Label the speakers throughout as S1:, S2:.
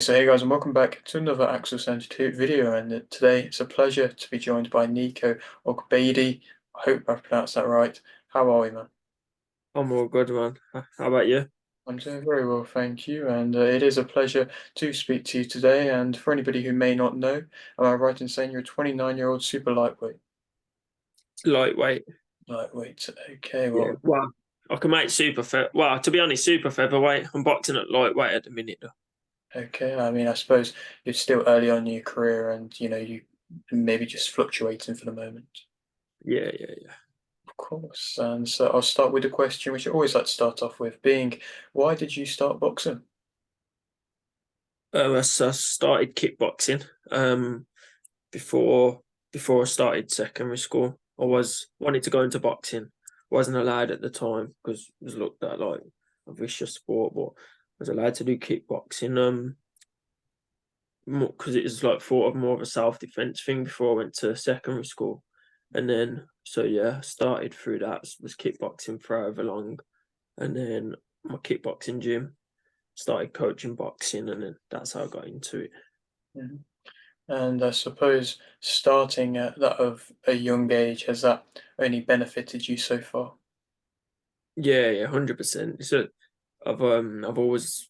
S1: So hey guys, and welcome back to another Axel 72 video, and today it's a pleasure to be joined by Nico Ogbeide. I hope I pronounced that right. How are we, man?
S2: I'm all good, man. How about you?
S1: I'm doing very well, thank you, and it is a pleasure to speak to you today. And for anybody who may not know, am I right in saying you're a 29-year-old super lightweight?
S2: Lightweight.
S1: Lightweight, okay,
S2: Yeah.
S1: well,
S2: Well, I can make super Well, to be honest, super featherweight. I'm boxing at lightweight at the minute, though.
S1: okay. I mean, I suppose you're still early on in your career, and you maybe just fluctuating for the moment.
S2: Yeah, yeah, yeah.
S1: Of course. And so I'll start with a question which I always like to start off with, being why did you start boxing?
S2: So I started kickboxing. Before before I started secondary school, I was wanted to go into boxing. Wasn't allowed at the time because it was looked at like a vicious sport, but I was allowed to do kickboxing. Because it was like thought of more of a self-defense thing before I went to secondary school. And then so yeah, I started through that, was kickboxing for however long. And then my kickboxing gym, started coaching boxing, and then that's how I got into it.
S1: Mhm. And I suppose starting at that of a young age, has that only benefited you so far?
S2: Yeah, yeah, 100%. So I've always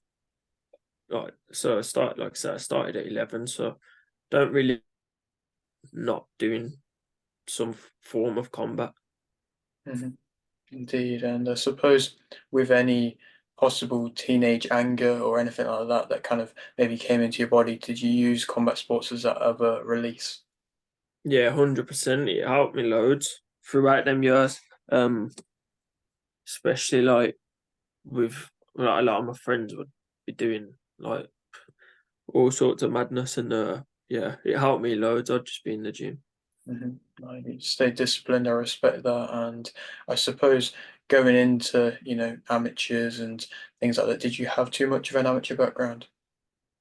S2: like so I started like I said, I started at 11, so don't really not doing some form of combat.
S1: Mhm. Indeed. And I suppose with any possible teenage anger or anything like that that kind of maybe came into your body, did you use combat sports as that of a release?
S2: Yeah, 100%. It helped me loads throughout them years. Um, Especially like with like a lot of my friends would be doing like all sorts of madness, and yeah, it helped me loads. I'd just be in the gym.
S1: I stay disciplined. I respect that, and I suppose going into amateurs and things like that. Did you have too much of an amateur background?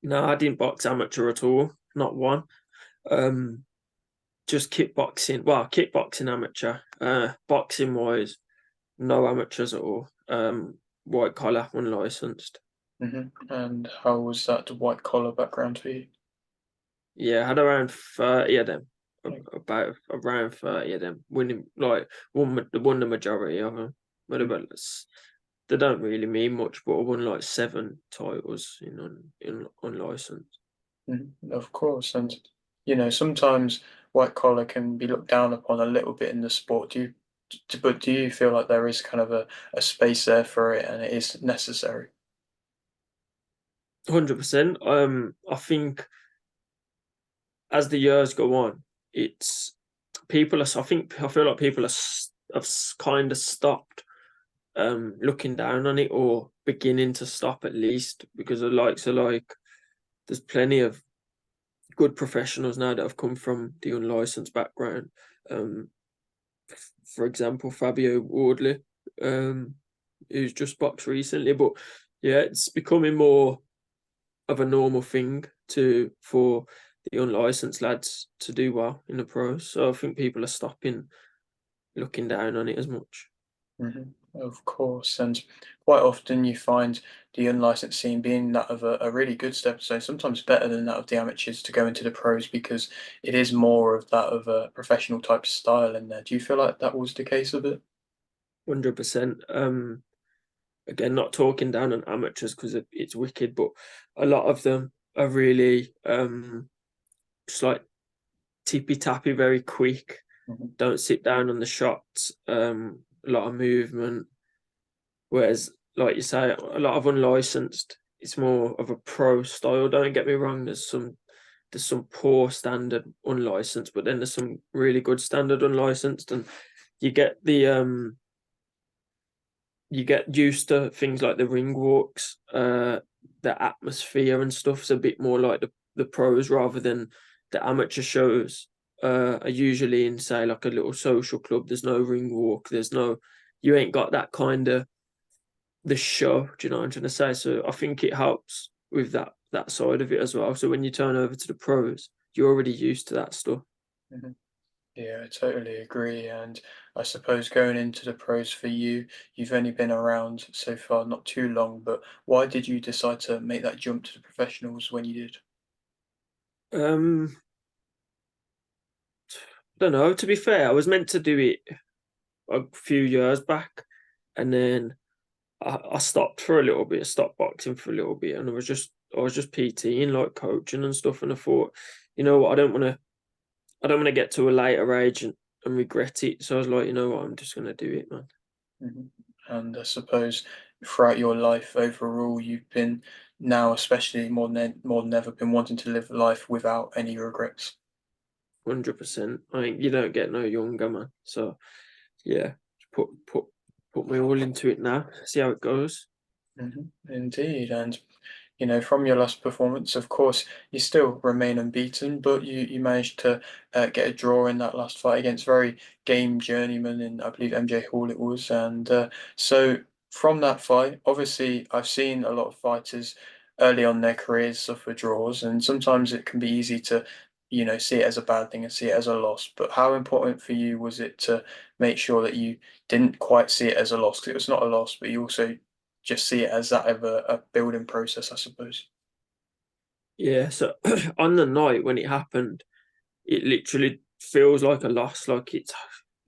S2: No, I didn't box amateur at all, not one. Um, just kickboxing. Well, kickboxing amateur. Boxing wise, no amateurs at all. White collar, unlicensed.
S1: And how was that white collar background for you?
S2: Yeah, I had around 30 of them.
S1: Like,
S2: About around 30 of them. Winning like won the majority of them. But they don't really mean much, but I won like 7 titles in unlicensed.
S1: of course, and sometimes white collar can be looked down upon a little bit in the sport. But do you feel like there is kind of a space there for it and it is necessary?
S2: 100%. I think as the years go on, it's people are. I feel like people have kind of stopped looking down on it, or beginning to stop at least, because the likes are like there's plenty of good professionals now that have come from the unlicensed background. Um, for example, Fabio Wardley, um, who's just boxed recently, but yeah, it's becoming more of a normal thing for the unlicensed lads to do well in the pros. So I think people are stopping looking down on it as much.
S1: Of course, and quite often you find the unlicensed scene being that of a really good stepping stone, sometimes better than that of the amateurs to go into the pros because it is more of that of a professional type style in there. Do you feel like that was the case of it?
S2: 100%. Again, not talking down on amateurs because it's wicked, but a lot of them are really just like tippy tappy, very quick.
S1: Mhm.
S2: Don't sit down on the shots. A lot of movement. Whereas, like you say, a lot of unlicensed, it's more of a pro style. Don't get me wrong. There's some poor standard unlicensed, but then there's some really good standard unlicensed, and you get the you get used to things like the ring walks, the atmosphere and stuff's a bit more like the pros rather than the amateur shows. Are usually in, say, like a little social club. There's no ring walk. You ain't got that kind of the show. Do you know what I'm trying to say? So I think it helps with that side of it as well. So when you turn over to the pros, you're already used to that stuff.
S1: Mhm. Yeah, I totally agree. And I suppose going into the pros for you, you've only been around so far, not too long, but why did you decide to make that jump to the professionals when you did?
S2: Um, don't know. To be fair, I was meant to do it a few years back, and then I stopped for a little bit. I stopped boxing for a little bit, and I was just PTing, like coaching and stuff. And I thought, you know what, I don't want to get to a later age and regret it. So I was like, you know what, I'm just gonna do it, man.
S1: Mhm. And I suppose throughout your life overall, you've been now, especially more than ever, been wanting to live life without any regrets.
S2: 100%. I think you don't get no younger, man. So yeah, put my all into it now. See how it goes.
S1: Indeed, and from your last performance, of course, you still remain unbeaten, but you managed to get a draw in that last fight against very game journeyman in, I believe, MJ Hall it was. And so from that fight, obviously, I've seen a lot of fighters early on in their careers suffer draws, and sometimes it can be easy to, see it as a bad thing and see it as a loss. But how important for you was it to make sure that you didn't quite see it as a loss? 'Cause it was not a loss, but you also just see it as that of a building process, I suppose.
S2: Yeah. So on the night when it happened, it literally feels like a loss. Like it's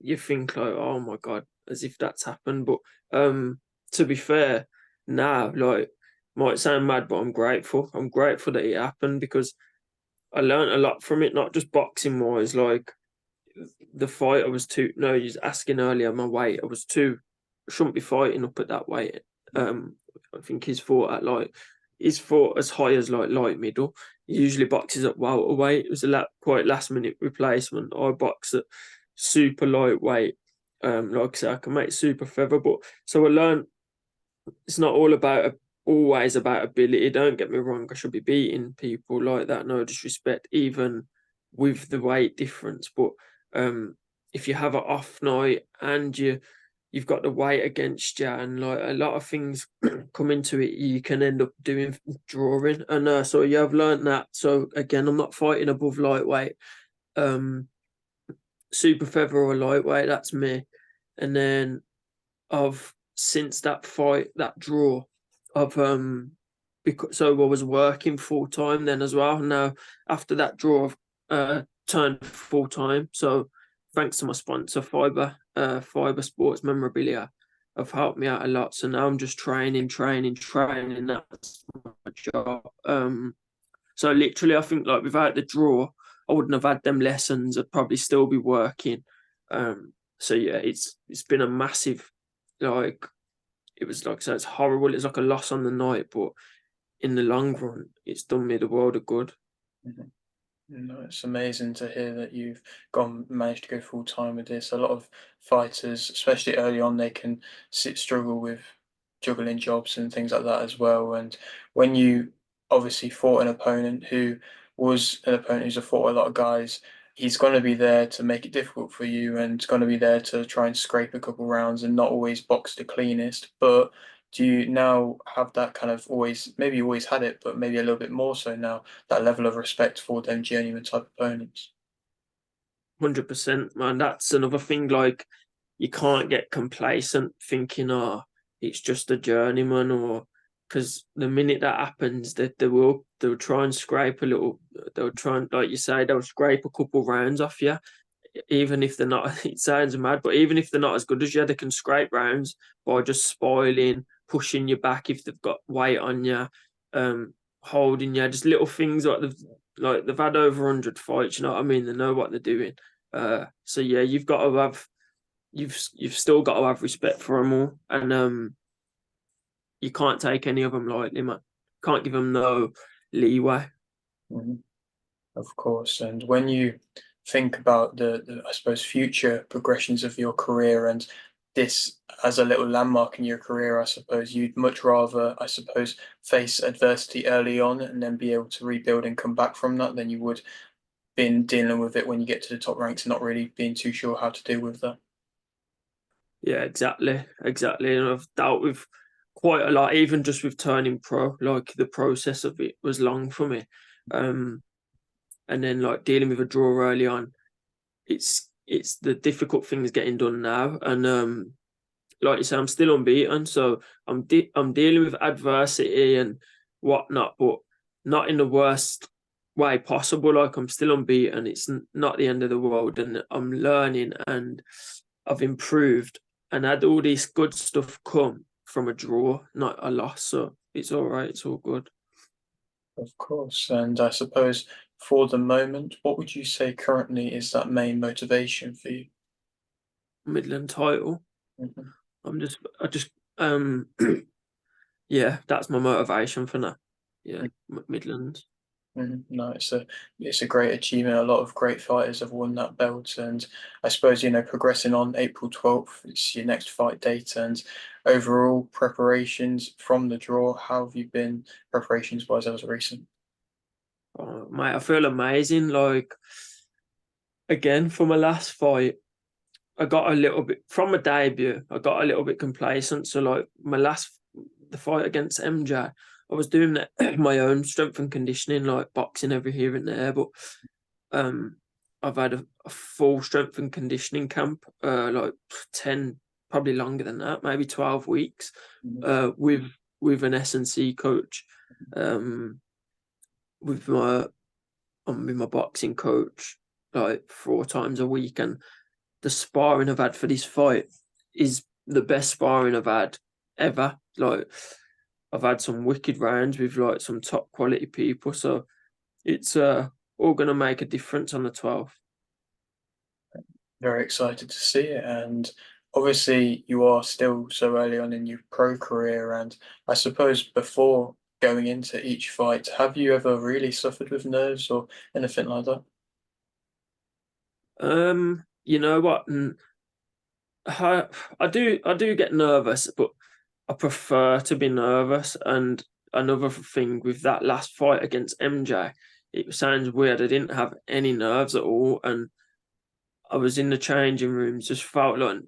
S2: you think like, oh my god, as if that's happened. But to be fair, now like might sound mad, but I'm grateful. I'm grateful that it happened because I learned a lot from it, not just boxing wise. Like the fight, I was too. No, you was asking earlier my weight. I was too. Shouldn't be fighting up at that weight. I think he's fought as high as like light middle. He usually boxes at welterweight. It was quite last minute replacement. I box at super lightweight. Like I said, I can make super feather, but so I learned it's not always about ability. Don't get me wrong. I should be beating people like that. No disrespect, even with the weight difference. But um, if you have an off night and you've got the weight against you, and like a lot of things come into it, you can end up doing drawing. And so yeah, I've learned that. So again, I'm not fighting above lightweight. Um, super feather or lightweight, that's me. And then of since that fight, that draw, of because so I was working full time then as well. Now after that draw, I've turned full time. So thanks to my sponsor, Fiber Sports Memorabilia, have helped me out a lot. So now I'm just training. That's my job. So literally, I think like without the draw, I wouldn't have had them lessons. I'd probably still be working. So yeah, it's been a massive like it was like so it's horrible. It's like a loss on the night, but in the long run, it's done me the world of good.
S1: Mhm. No, it's amazing to hear that you've managed to go full time with this. A lot of fighters, especially early on, they can struggle with juggling jobs and things like that as well. And when you obviously fought an opponent who was an opponent who's fought a lot of guys, he's going to be there to make it difficult for you and going to be there to try and scrape a couple rounds and not always box the cleanest. But do you now have that kind of always, maybe you always had it, but maybe a little bit more so now? That level of respect for them genuine type opponents.
S2: 100%, man. That's another thing. Like you can't get complacent thinking, oh, it's just a journeyman, or because the minute that happens, that they'll try and scrape a little. They'll try and, like you say, they'll scrape a couple rounds off you, even if they're not. It sounds mad, but even if they're not as good as you, they can scrape rounds by just spoiling, pushing you back if they've got weight on you, holding you, just little things they've had over 100 fights. You know what I mean? They know what they're doing. So yeah, you've still got to have respect for them all, and you can't take any of them lightly, man. Can't give them no leeway.
S1: Mhm. Of course. And when you think about I suppose, future progressions of your career and this as a little landmark in your career, I suppose you'd much rather, I suppose, face adversity early on and then be able to rebuild and come back from that than you would been dealing with it when you get to the top ranks and not really being too sure how to deal with that.
S2: Yeah, exactly. And I've dealt with quite a lot, even just with turning pro. Like the process of it was long for me, and then like dealing with a draw early on. it's the difficult things getting done now. And like you say, I'm still unbeaten, so I'm dealing with adversity and whatnot, but not in the worst way possible. Like, I'm still unbeaten. It's not the end of the world, and I'm learning, and I've improved, and had all this good stuff come from a draw, not a loss. So it's all right. It's all good.
S1: Of course. And I suppose for the moment, what would you say currently is that main motivation for you?
S2: Midland title.
S1: Mhm.
S2: I just um yeah, that's my motivation for now. Yeah, Midlands.
S1: No, it's a great achievement. A lot of great fighters have won that belt, and I suppose progressing on April 12th, it's your next fight date, and overall preparations from the draw. How have you been preparations wise as of recent?
S2: Oh, mate, I feel amazing. Like, again, for my last fight, I got a little bit from my debut. I got a little bit complacent. So, like, the fight against MJ, I was doing my own strength and conditioning, like boxing every here and there. But um, I've had a full strength and conditioning camp, like 10, probably longer than that, maybe 12 weeks,
S1: Mhm.
S2: with an S&C coach, um, with my with my boxing coach, like 4 times a week. And the sparring I've had for this fight is the best sparring I've had ever. Like, I've had some wicked rounds with like some top quality people, so it's all gonna make a difference on the 12th.
S1: Very excited to see it, and obviously you are still so early on in your pro career, and I suppose before going into each fight, have you ever really suffered with nerves or anything like that?
S2: You know what? I do get nervous, but I prefer to be nervous. And another thing with that last fight against MJ, it sounds weird. I didn't have any nerves at all, and I was in the changing rooms, just felt like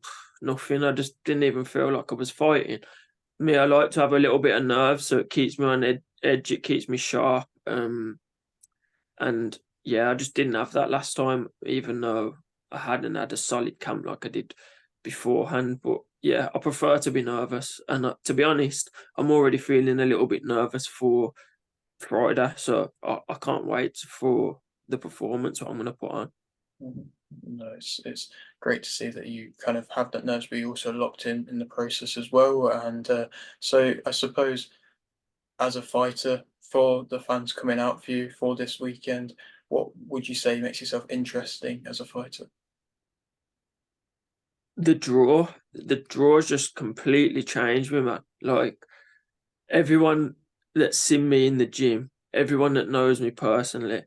S2: nothing. I just didn't even feel like I was fighting. Me, I like to have a little bit of nerve, so it keeps me on edge. It keeps me sharp. And yeah, I just didn't have that last time, even though I hadn't had a solid camp like I did beforehand. But yeah, I prefer to be nervous. And to be honest, I'm already feeling a little bit nervous for Friday. So I can't wait for the performance what I'm going to put on.
S1: Mhm. No, it's great to see that you kind of have that nerves, but you also locked in the process as well. And so I suppose as a fighter, for the fans coming out for you for this weekend, what would you say makes yourself interesting as a fighter?
S2: The draw's just completely changed me, man. Like, everyone that's seen me in the gym, everyone that knows me personally,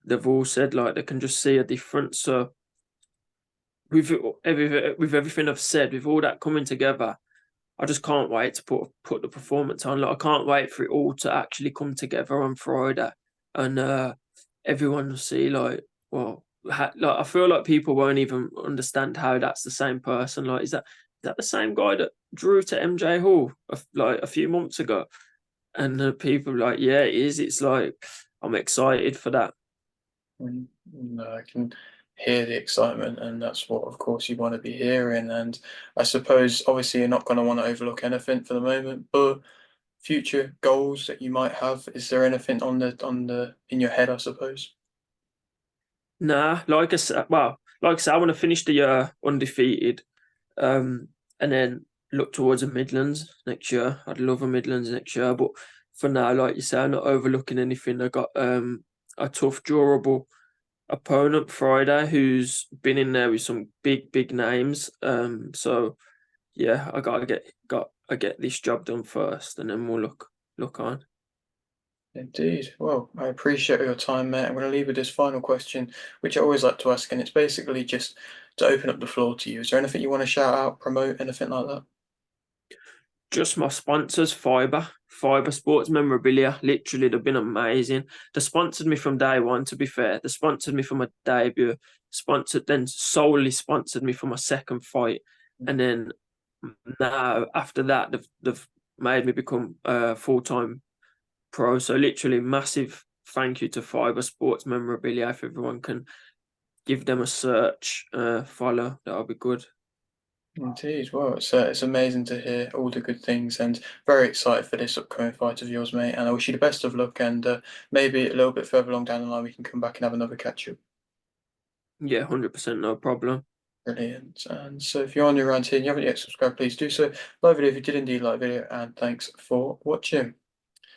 S2: they've all said like they can just see a difference. So with everything I've said, with all that coming together, I just can't wait to put the performance on. Like, I can't wait for it all to actually come together on Friday, and everyone will see like, well, like, I feel like people won't even understand how that's the same person. Like, is that the same guy that drew to MJ Hall like a few months ago? And people are like, yeah, it is. It's like, I'm excited for that.
S1: No, I can hear the excitement, and that's what, of course, you want to be hearing. And I suppose, obviously, you're not going to want to overlook anything for the moment, but future goals that you might have, is there anything on the in your head, I suppose?
S2: Nah, like I said, I want to finish the year undefeated, um, and then look towards the Midlands next year. I'd love a Midlands next year, but for now, like you say, I'm not overlooking anything. I got a tough, durable opponent Friday who's been in there with some big names. So yeah, I get this job done first, and then we'll look on.
S1: Indeed. Well, I appreciate your time, mate. I'm going to leave with this final question, which I always like to ask, and it's basically just to open up the floor to you. Is there anything you want to shout out, promote, anything like that?
S2: Just my sponsors, Fiber Sports Memorabilia. Literally, they've been amazing. They sponsored me from day one. To be fair, they sponsored me for my debut. Then solely sponsored me for my second fight, and then now after that, they've made me become a full-time pro. So literally, massive thank you to Fiber Sports Memorabilia. If everyone can give them a search, follow. That'll be good.
S1: Indeed. Well, it's amazing to hear all the good things, and very excited for this upcoming fight of yours, mate. And I wish you the best of luck. And maybe a little bit further along down the line, we can come back and have another catch up.
S2: Yeah, 100%, no problem.
S1: Brilliant. And so, if you're on your round here and you haven't yet subscribed, please do so. Like the video if you did indeed like the video, and thanks for watching.